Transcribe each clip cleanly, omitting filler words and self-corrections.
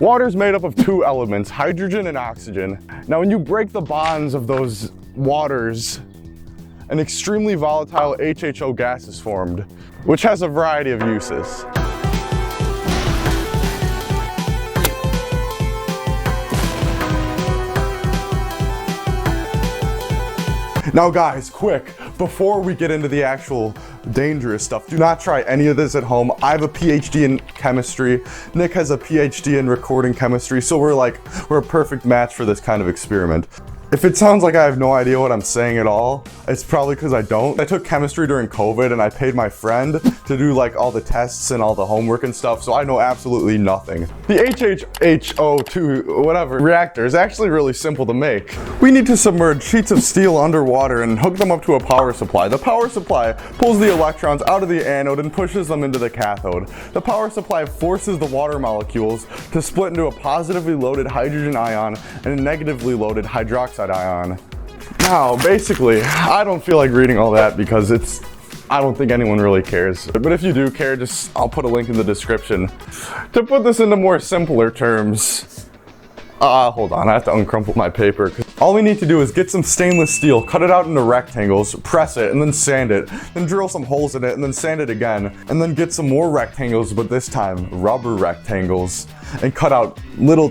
Water is made up of two elements, hydrogen and oxygen. Now when you break the bonds of those waters, an extremely volatile HHO gas is formed, which has a variety of uses. Now guys, quick, before we get into the actual dangerous stuff, do not try any of this at home. I have a PhD in chemistry. Nick has a PhD in recording chemistry, so we're a perfect match for this kind of experiment. If it sounds like I have no idea what I'm saying at all, it's probably because I don't. I took chemistry during COVID and I paid my friend to do like all the tests and all the homework and stuff, so I know absolutely nothing. The HHO2 whatever reactor is actually really simple to make. We need to submerge sheets of steel underwater and hook them up to a power supply. The power supply pulls the electrons out of the anode and pushes them into the cathode. The power supply forces the water molecules to split into a positively loaded hydrogen ion and a negatively loaded hydroxide ion. Now, basically, I don't feel like reading all that because I don't think anyone really cares. But if you do care, I'll put a link in the description. To put this into more simpler terms, hold on, I have to uncrumple my paper. All we need to do is get some stainless steel, cut it out into rectangles, press it, and then sand it, then drill some holes in it, and then sand it again, and then get some more rectangles, but this time rubber rectangles, and cut out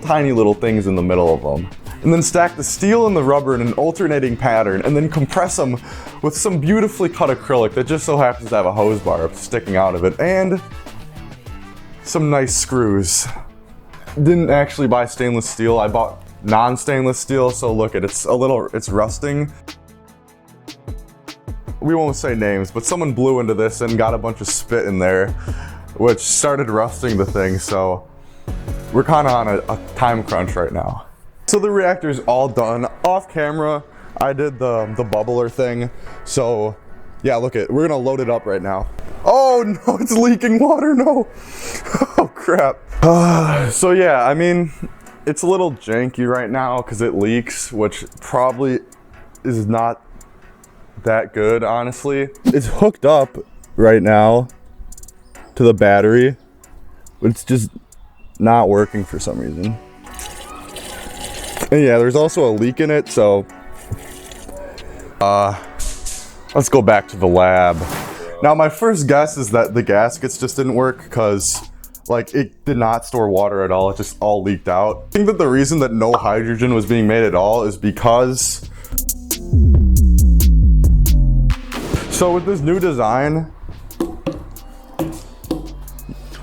tiny little things in the middle of them. And then stack the steel and the rubber in an alternating pattern, and then compress them with some beautifully cut acrylic that just so happens to have a hose bar sticking out of it, and some nice screws. Didn't actually buy stainless steel, I bought non-stainless steel, so look, it's rusting. We won't say names, but someone blew into this and got a bunch of spit in there, which started rusting the thing, so we're kind of on a time crunch right now. So the reactor's all done. Off camera, I did the bubbler thing. So yeah, we're gonna load it up right now. Oh no, it's leaking water, no. Oh crap. So yeah, I mean, it's a little janky right now because it leaks, which probably is not that good, honestly. It's hooked up right now to the battery, but it's just not working for some reason. And yeah, there's also a leak in it, so let's go back to the lab. Now my first guess is that the gaskets just didn't work because it did not store water at all, it just all leaked out. I think that the reason that no hydrogen was being made at all is because, so with this new design,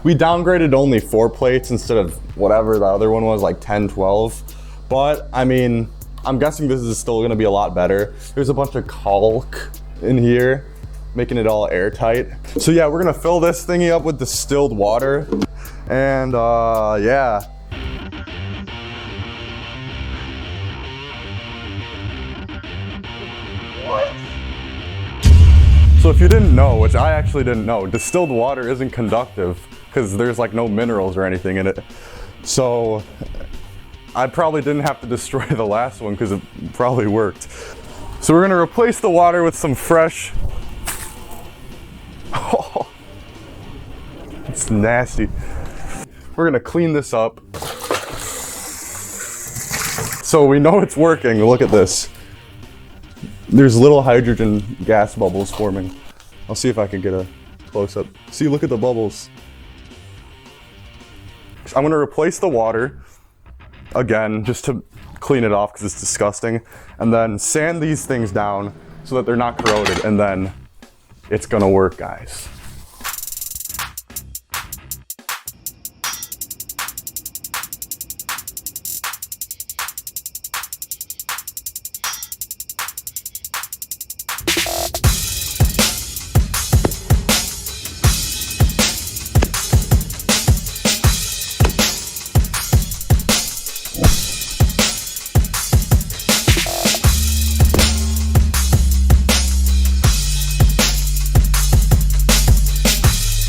we downgraded only 4 plates instead of whatever the other one was, like 10, 12. But, I mean, I'm guessing this is still gonna be a lot better. There's a bunch of caulk in here, making it all airtight. So yeah, we're gonna fill this thingy up with distilled water. And, yeah. What? So if you didn't know, which I actually didn't know, distilled water isn't conductive because there's no minerals or anything in it. So I probably didn't have to destroy the last one because it probably worked. So we're gonna replace the water with some fresh, oh, it's nasty. We're gonna clean this up. So we know it's working, look at this. There's little hydrogen gas bubbles forming. I'll see if I can get a close up. See, look at the bubbles. I'm gonna replace the water again, just to clean it off because it's disgusting, and then sand these things down so that they're not corroded, and then it's gonna work, guys.